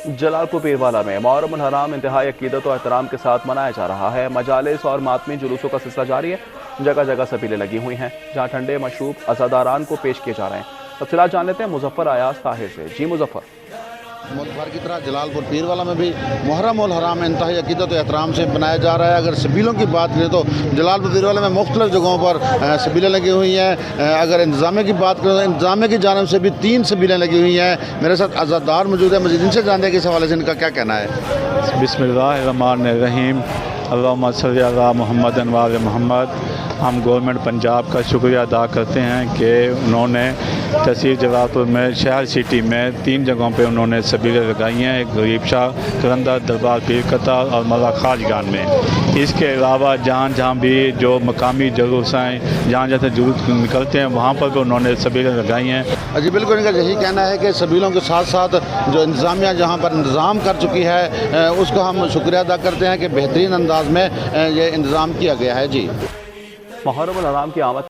جلال پور پیروالا میں محرم الحرام انتہائی عقیدت و احترام کے ساتھ منایا جا رہا ہے۔ مجالس اور ماتمی جلوسوں کا سلسلہ جاری ہے۔ جگہ جگہ سبیلیں لگی ہوئی ہیں جہاں ٹھنڈے مشروب عزاداران کو پیش کیے جا رہے ہیں۔ تفصیلات جان لیتے ہیں مظفر ایاز طاہر سے۔ جی مظفر۔ ملک بھر کی طرح جلال پور پیروالا میں بھی محرم الحرام انتہائی عقیدت و احترام سے بنایا جا رہا ہے۔ اگر سبیلوں کی بات کریں تو جلال پور پیروالا میں مختلف جگہوں پر سبیلیں لگی ہوئی ہیں۔ اگر انتظامیہ کی بات کریں تو انتظامیہ کی جانب سے بھی 3 سبیلیں لگی ہوئی ہیں۔ میرے ساتھ عزادار موجود ہے، مزید ان سے جانتے ہیں کہ اس حوالے سے ان کا کیا کہنا ہے۔ بسم اللہ الرحمن الرحیم، اللہم صلی علی محمد و آل محمد۔ ہم گورنمنٹ پنجاب کا شکریہ ادا کرتے ہیں کہ انہوں نے تحصیل جلال پور میں شہر سٹی میں 3 جگہوں پہ انہوں نے سبیلیں لگائی ہیں، ایک غریب شاہ کرندہ دربار پیر قطار اور ملا خاجگان میں۔ اس کے علاوہ جہاں جہاں بھی جو مقامی جلوس ہیں، جہاں جیسے جلوس نکلتے ہیں وہاں پر بھی انہوں نے سبیلیں لگائی ہیں۔ جی بالکل، ان کا یہی کہنا ہے کہ سبیلوں کے ساتھ ساتھ جو انتظامیہ جہاں پر انتظام کر چکی ہے اس کا ہم شکریہ ادا کرتے ہیں کہ بہترین انداز میں یہ انتظام کیا گیا ہے۔ جی محرم الحرام کی آمد